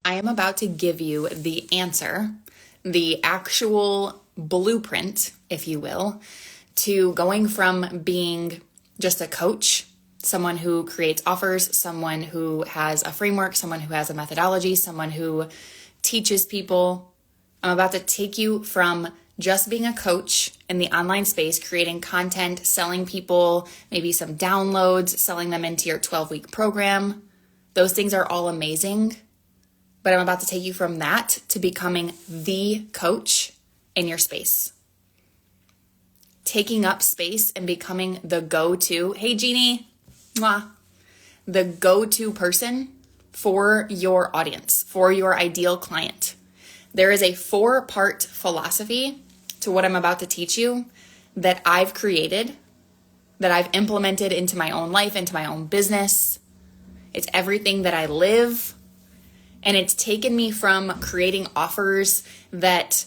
I am about to give you the answer, the actual blueprint, if you will, to going from being just a coach, someone who creates offers, someone who has a framework, someone who has a methodology, someone who teaches people. I'm about to take you from just being a coach in the online space, creating content, selling people maybe some downloads, selling them into your 12-week program. Those things are all amazing. But I'm about to take you from that to becoming the coach in your space. Taking up space and becoming the go-to, hey Jeannie, mwah, the go-to person for your audience, for your ideal client. There is a 4-part philosophy to what I'm about to teach you that I've created, that I've implemented into my own life, into my own business. It's everything that I live. And it's taken me from creating offers that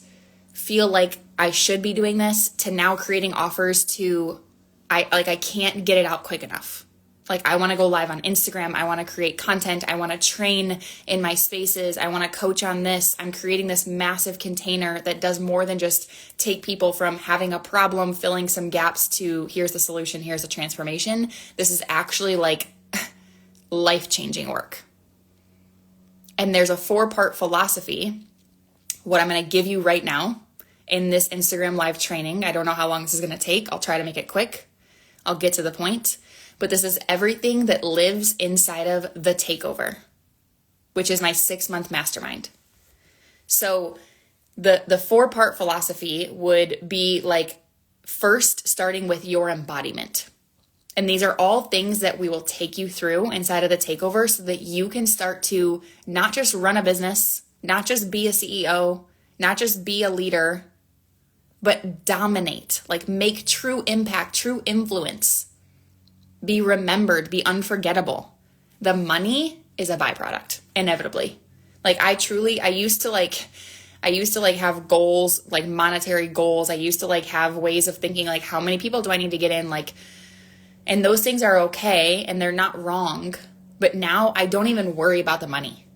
feel like I should be doing this to now creating offers to, I can't get it out quick enough. Like I want to go live on Instagram. I want to create content. I want to train in my spaces. I want to coach on this. I'm creating this massive container that does more than just take people from having a problem, filling some gaps to here's the solution, here's the transformation. This is actually like life-changing work. And there's a 4-part philosophy, what I'm going to give you right now in this Instagram live training. I don't know how long this is going to take. I'll try to make it quick. I'll get to the point. But this is everything that lives inside of the Takeover, which is my 6-month mastermind. So the 4-part philosophy would be like first starting with your embodiment. And these are all things that we will take you through inside of the Takeover so that you can start to not just run a business, not just be a CEO, not just be a leader, but dominate, like make true impact, true influence, be remembered, be unforgettable. The money is a byproduct, inevitably. Like I used to have goals, like monetary goals. I used to have ways of thinking like, how many people do I need to get in? And those things are okay and they're not wrong. But now I don't even worry about the money.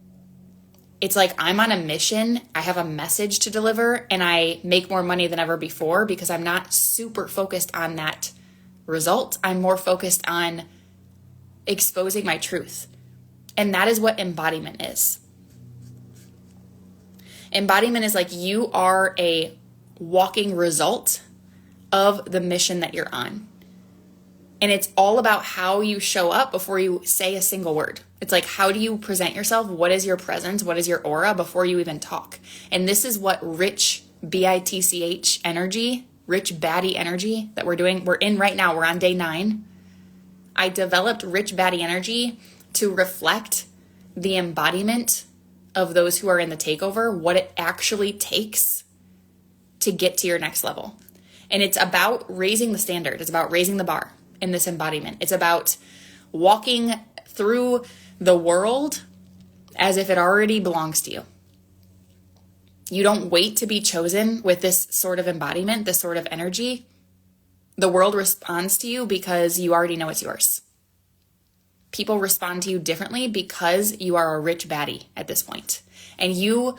It's like I'm on a mission. I have a message to deliver and I make more money than ever before because I'm not super focused on that result. I'm more focused on exposing my truth. And that is what embodiment is. Embodiment is like you are a walking result of the mission that you're on. And it's all about how you show up before you say a single word. It's like, how do you present yourself? What is your presence? What is your aura before you even talk? And this is what rich, BITCH energy, rich baddie energy that we're in right now. We're on day 9. I developed rich baddie energy to reflect the embodiment of those who are in the Takeover, what it actually takes to get to your next level. And it's about raising the standard. It's about raising the bar. In this embodiment. It's about walking through the world as if it already belongs to you. You don't wait to be chosen with this sort of embodiment, this sort of energy. The world responds to you because you already know it's yours. People respond to you differently because you are a rich baddie at this point. And you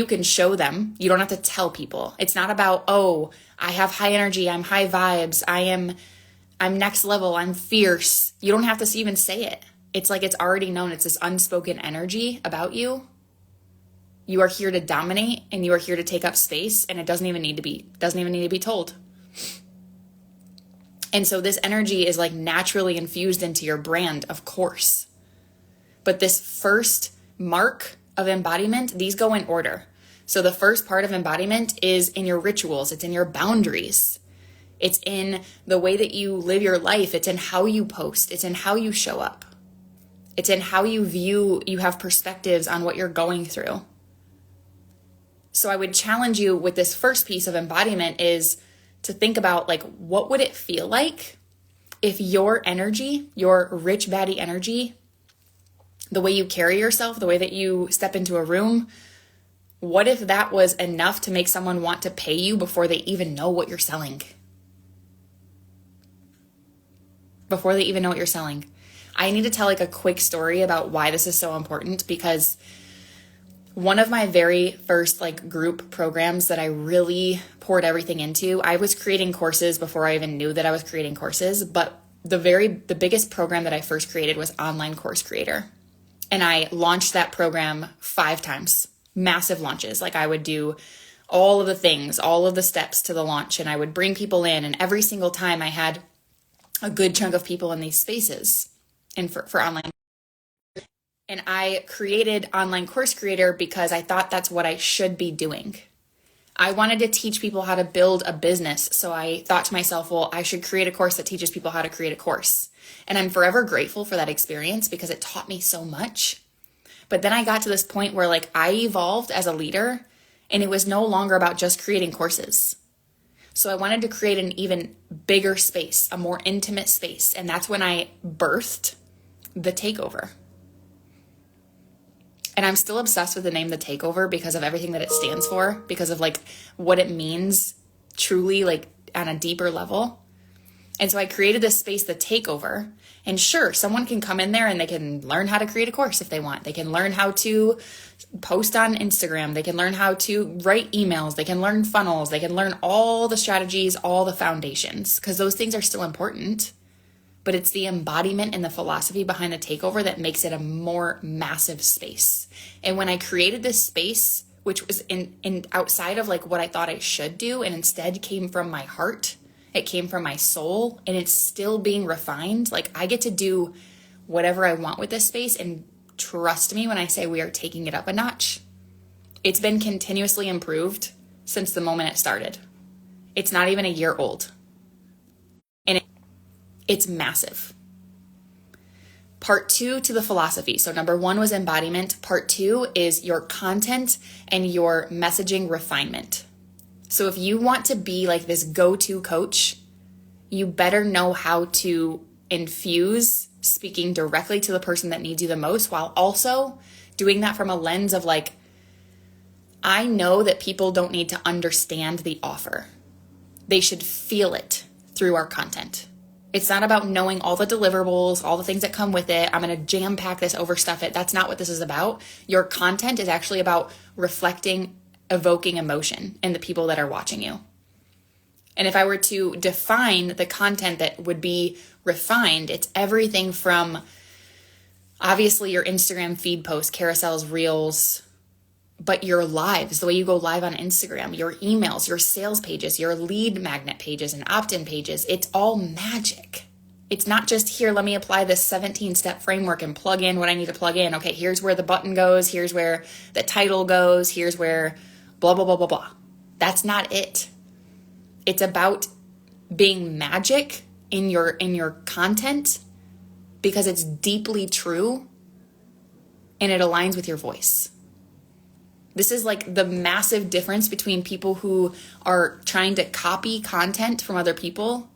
can show them. You don't have to tell people. It's not about, oh, I have high energy, I'm high vibes, I'm next level, I'm fierce. You don't have to even say it. It's like it's already known. It's this unspoken energy about you. You are here to dominate and you are here to take up space, and it doesn't even need to be told. And so this energy is like naturally infused into your brand, of course. But this first mark of embodiment, these go in order. So the first part of embodiment is in your rituals. It's in your boundaries. It's in the way that you live your life. It's in how you post. It's in how you show up. It's in how you have perspectives on what you're going through. So I would challenge you with this first piece of embodiment is to think about what would it feel like if your energy, your rich baddie energy, the way you carry yourself, the way that you step into a room, what if that was enough to make someone want to pay you before they even know what you're selling? Before they even know what you're selling. I need to tell a quick story about why this is so important, because one of my very first like group programs that I really poured everything into, I was creating courses before I even knew that I was creating courses, but the biggest program that I first created was Online Course Creator. And I launched that program 5 times, massive launches. Like I would do all of the things, all of the steps to the launch, and I would bring people in, and every single time I had a good chunk of people in these spaces and for online. And I created Online Course Creator because I thought that's what I should be doing. I wanted to teach people how to build a business. So I thought to myself, well, I should create a course that teaches people how to create a course. And I'm forever grateful for that experience because it taught me so much. But then I got to this point where like I evolved as a leader, and it was no longer about just creating courses. So I wanted to create an even bigger space, a more intimate space. And that's when I birthed the Takeover. And I'm still obsessed with the name The Takeover because of everything that it stands for, because of like what it means truly, like on a deeper level. And so I created this space, The Takeover. And sure, someone can come in there and they can learn how to create a course if they want. They can learn how to post on Instagram. They can learn how to write emails. They can learn funnels. They can learn all the strategies, all the foundations, because those things are still important. But it's the embodiment and the philosophy behind the Takeover that makes it a more massive space. And when I created this space, which was in outside of like what I thought I should do, and instead came from my heart, it came from my soul, and it's still being refined. Like I get to do whatever I want with this space, and trust me when I say we are taking it up a notch. It's been continuously improved since the moment it started. It's not even a year old. And it's massive. Part 2 to the philosophy. So number 1 was embodiment. Part 2 is your content and your messaging refinement. So if you want to be like this go-to coach, you better know how to infuse speaking directly to the person that needs you the most, while also doing that from a lens of like, I know that people don't need to understand the offer. They should feel it through our content. It's not about knowing all the deliverables, all the things that come with it. I'm going to jam pack this, overstuff it. That's not what this is about. Your content is actually about reflecting, evoking emotion in the people that are watching you. And if I were to define the content that would be refined, it's everything from obviously your Instagram feed posts, carousels, reels, but your lives, the way you go live on Instagram, your emails, your sales pages, your lead magnet pages and opt-in pages, it's all magic. It's not just here, let me apply this 17-step framework and plug in what I need to plug in. Okay, here's where the button goes. Here's where the title goes. Here's where blah, blah, blah, blah, blah. That's not it. It's about being magic in your content because it's deeply true and it aligns with your voice. This is like the massive difference between people who are trying to copy content from other people,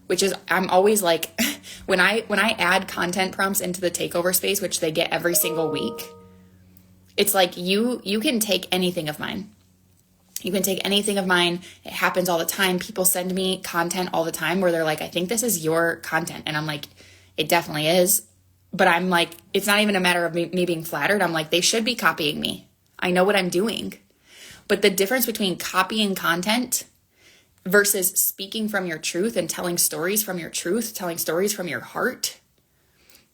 which is, I'm always like, when I add content prompts into the Takeover space, which they get every single week, it's like you can take anything of mine. You can take anything of mine. It happens all the time. People send me content all the time where they're like, I think this is your content. And I'm like, it definitely is. But I'm like, it's not even a matter of me being flattered. I'm like, they should be copying me. I know what I'm doing. But the difference between copying content versus speaking from your truth and telling stories from your truth, telling stories from your heart,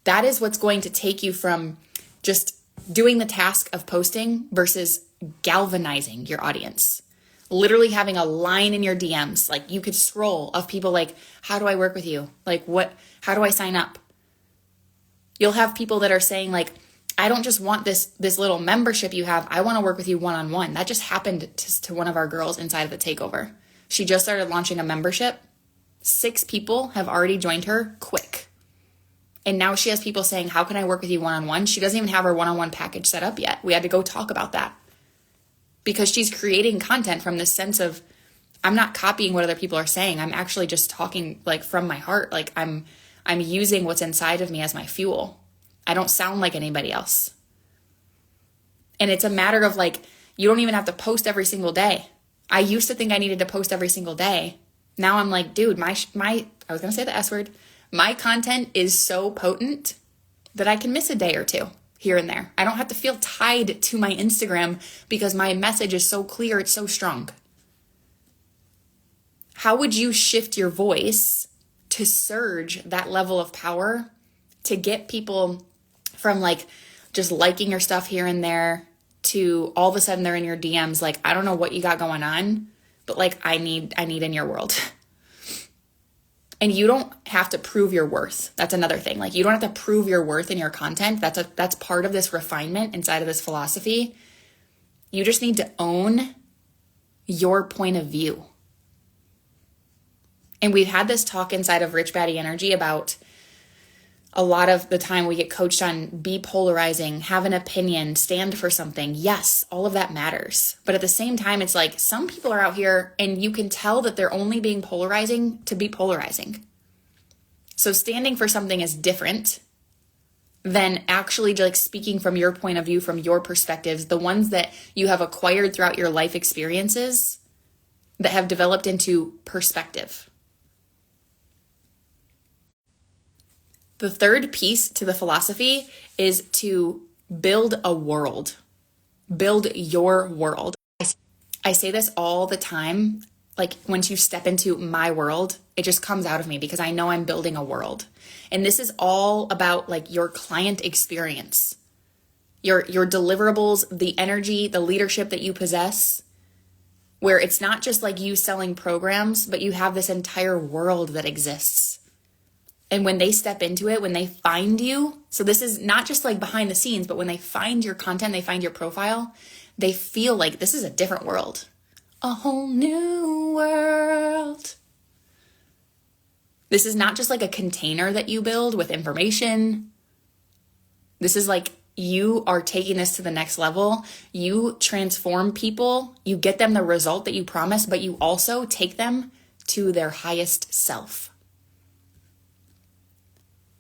that is what's going to take you from just doing the task of posting versus galvanizing your audience. Literally having a line in your DMs, like you could scroll of people like, how do I work with you? Like how do I sign up? You'll have people that are saying like, I don't just want this little membership you have. I want to work with you one-on-one. That just happened to one of our girls inside of the Takeover. She just started launching a membership. 6 people have already joined her quick. And now she has people saying, how can I work with you one-on-one? She doesn't even have her one-on-one package set up yet. We had to go talk about that. Because she's creating content from this sense of, I'm not copying what other people are saying. I'm actually just talking like from my heart. Like I'm using what's inside of me as my fuel. I don't sound like anybody else. And it's a matter of like, you don't even have to post every single day. I used to think I needed to post every single day. Now I'm like, dude, I was going to say the S word. My content is so potent that I can miss a day or two. here and there. I don't have to feel tied to my Instagram because my message is so clear, it's so strong. How would you shift your voice to surge that level of power to get people from like just liking your stuff here and there to all of a sudden they're in your DMs like, I don't know what you got going on, but like I need in your world. And you don't have to prove your worth. That's another thing. Like you don't have to prove your worth in your content. That's part of this refinement inside of this philosophy. You just need to own your point of view. And we've had this talk inside of Rich Baddie Energy about a lot of the time we get coached on be polarizing, have an opinion, stand for something. Yes, all of that matters. But at the same time, it's like some people are out here and you can tell that they're only being polarizing to be polarizing. So standing for something is different than actually like speaking from your point of view, from your perspectives, the ones that you have acquired throughout your life experiences that have developed into perspective. The third piece to the philosophy is to build a world. Build your world. I say this all the time. Like once you step into my world, it just comes out of me because I know I'm building a world. And this is all about like your client experience, your deliverables, the energy, the leadership that you possess, where it's not just like you selling programs, but you have this entire world that exists. And when they step into it, when they find you, so this is not just like behind the scenes, but when they find your content, they find your profile, they feel like this is a different world. A whole new world. This is not just like a container that you build with information. This is like you are taking this to the next level. You transform people. You get them the result that you promised, but you also take them to their highest self.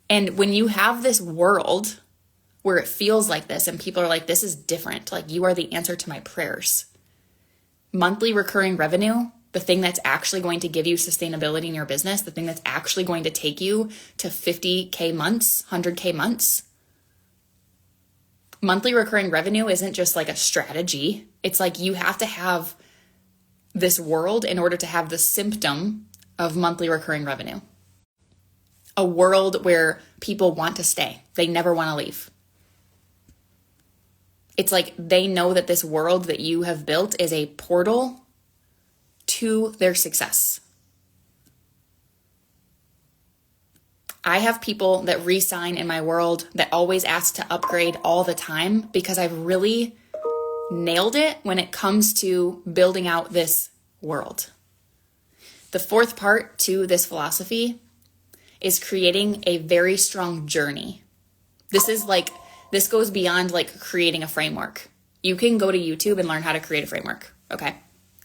And when you have this world where it feels like this and people are like, this is different, like you are the answer to my prayers. Monthly recurring revenue, the thing that's actually going to give you sustainability in your business, the thing that's actually going to take you to 50K months, 100K months. Monthly recurring revenue isn't just like a strategy. It's like you have to have this world in order to have the symptom of monthly recurring revenue. A world where people want to stay. They never want to leave. It's like they know that this world that you have built is a portal to their success. I have people that re-sign in my world that always ask to upgrade all the time because I've really nailed it when it comes to building out this world. The fourth part to this philosophy is creating a very strong journey. This goes beyond like creating a framework. You can go to YouTube and learn how to create a framework, okay?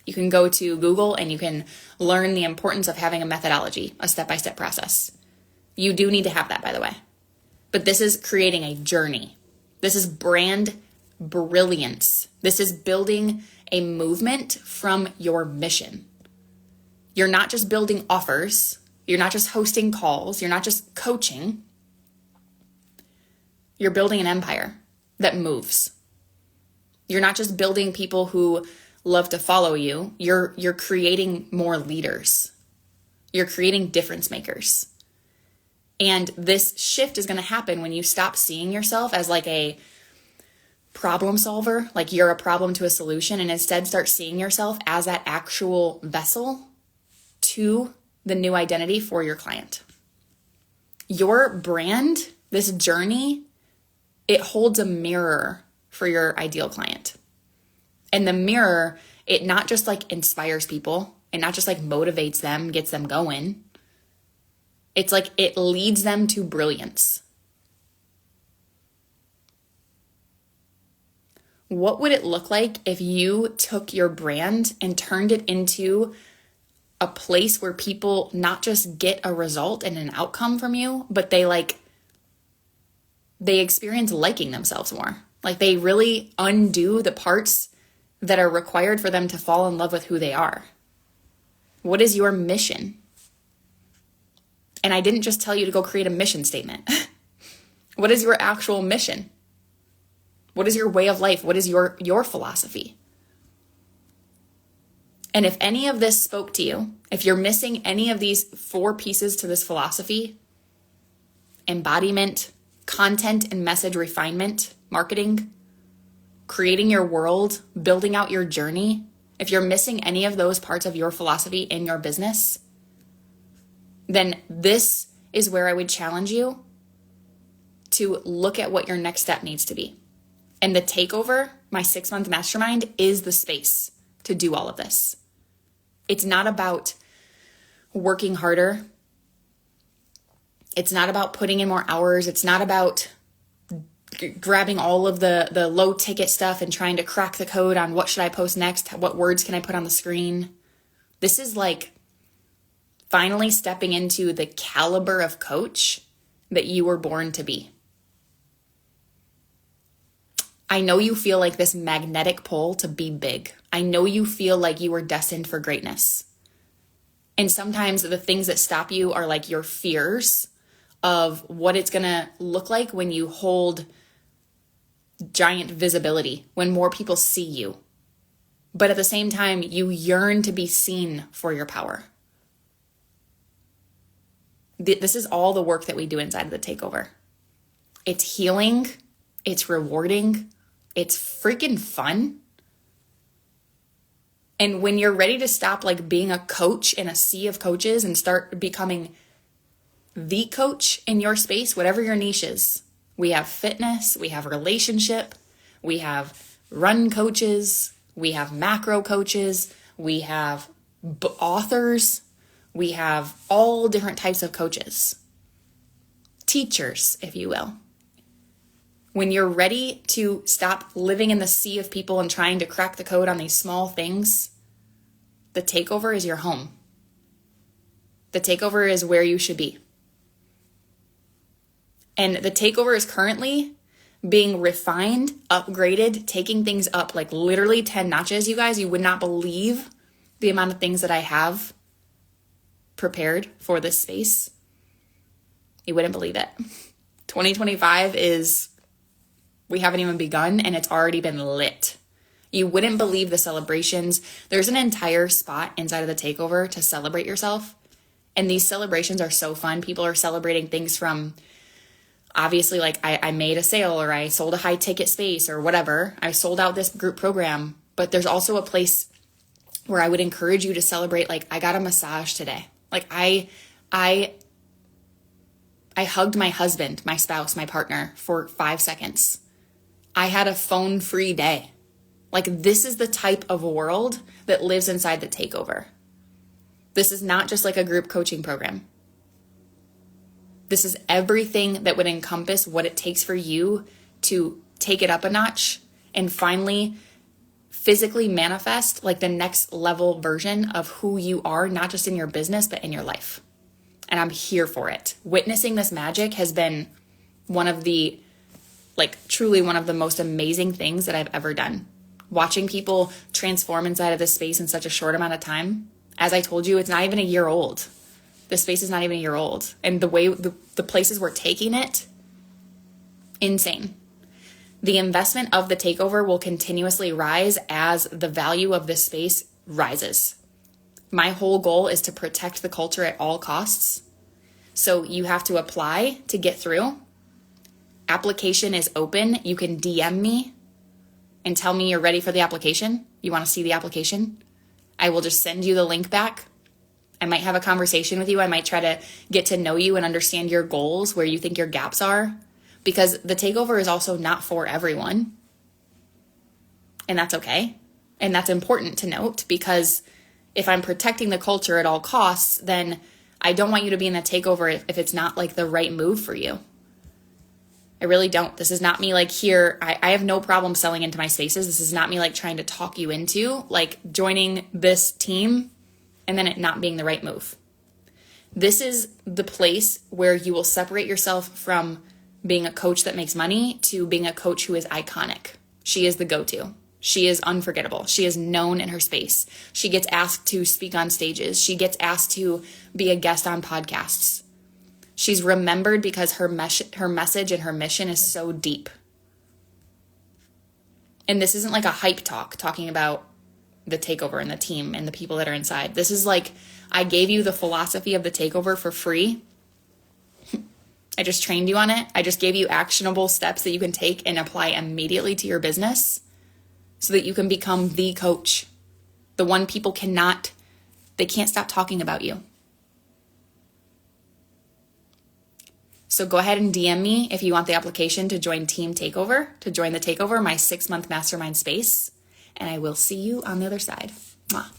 You can go to Google and you can learn the importance of having a methodology, a step-by-step process. You do need to have that, by the way. But this is creating a journey. This is brand brilliance. This is building a movement from your mission. You're not just building offers. You're not just hosting calls. You're not just coaching. You're building an empire that moves. You're not just building people who love to follow you. You're creating more leaders. You're creating difference makers. And this shift is going to happen when you stop seeing yourself as like a problem solver, like you're a problem to a solution, and instead start seeing yourself as that actual vessel to the new identity for your client. Your brand, this journey, it holds a mirror for your ideal client. And the mirror, it not just like inspires people, it not just like motivates them, gets them going. It's like it leads them to brilliance. What would it look like if you took your brand and turned it into a place where people not just get a result and an outcome from you, but they experience liking themselves more. Like they really undo the parts that are required for them to fall in love with who they are. What is your mission? And I didn't just tell you to go create a mission statement. What is your actual mission? What is your way of life? What is your philosophy? And if any of this spoke to you, if you're missing any of these 4 pieces to this philosophy, embodiment, content and message refinement, marketing, creating your world, building out your journey, if you're missing any of those parts of your philosophy in your business, then this is where I would challenge you to look at what your next step needs to be. And the Takeover, my 6-month mastermind, is the space to do all of this. It's not about working harder. It's not about putting in more hours. It's not about grabbing all of the low ticket stuff and trying to crack the code on what should I post next? What words can I put on the screen? This is like finally stepping into the caliber of coach that you were born to be. I know you feel like this magnetic pull to be big. I know you feel like you were destined for greatness. And sometimes the things that stop you are like your fears of what it's going to look like when you hold giant visibility, when more people see you. But at the same time, you yearn to be seen for your power. This is all the work that we do inside of the Takeover. It's healing. It's rewarding. It's freaking fun. And when you're ready to stop like being a coach in a sea of coaches and start becoming the coach in your space, whatever your niche is, we have fitness, we have relationship, we have run coaches, we have macro coaches, we have authors, we have all different types of coaches, teachers, if you will. When you're ready to stop living in the sea of people and trying to crack the code on these small things, the Takeover is your home. The Takeover is where you should be. And the Takeover is currently being refined, upgraded, taking things up like literally 10 notches, you guys. You would not believe the amount of things that I have prepared for this space. You wouldn't believe it. 2025 is, we haven't even begun and it's already been lit. You wouldn't believe the celebrations. There's an entire spot inside of the Takeover to celebrate yourself. And these celebrations are so fun. People are celebrating things from, obviously, like I made a sale or I sold a high ticket space or whatever. I sold out this group program. But there's also a place where I would encourage you to celebrate, like, I got a massage today. Like I hugged my husband, my spouse, my partner for 5 seconds. I had a phone-free day. Like, this is the type of world that lives inside the Takeover. This is not just like a group coaching program. This is everything that would encompass what it takes for you to take it up a notch and finally physically manifest like the next level version of who you are, not just in your business, but in your life. And I'm here for it. Witnessing this magic has been one of the, like, truly one of the most amazing things that I've ever done. Watching people transform inside of this space in such a short amount of time. As I told you, it's not even a year old. This space is not even a year old. And the way, the places we're taking it, insane. The investment of the Takeover will continuously rise as the value of this space rises. My whole goal is to protect the culture at all costs. So you have to apply to get through. Application is open. You can DM me and tell me you're ready for the application. You want to see the application? I will just send you the link back. I might have a conversation with you. I might try to get to know you and understand your goals, where you think your gaps are, because the Takeover is also not for everyone. And that's okay. And that's important to note, because if I'm protecting the culture at all costs, then I don't want you to be in the Takeover if it's not like the right move for you. I really don't. This is not me like here. I have no problem selling into my spaces. This is not me like trying to talk you into like joining this team and then it not being the right move. This is the place where you will separate yourself from being a coach that makes money to being a coach who is iconic. She is the go-to. She is unforgettable. She is known in her space. She gets asked to speak on stages. She gets asked to be a guest on podcasts. She's remembered because her message and her mission is so deep. And this isn't like a hype talk talking about the takeover and the team and the people that are inside. This is like, I gave you the philosophy of the takeover for free. I just trained you on it. I just gave you actionable steps that you can take and apply immediately to your business so that you can become the coach, the one people can't stop talking about you. So go ahead and DM me if you want the application to join Team Takeover, to join the Takeover, my 6-month mastermind space. And I will see you on the other side. Mwah.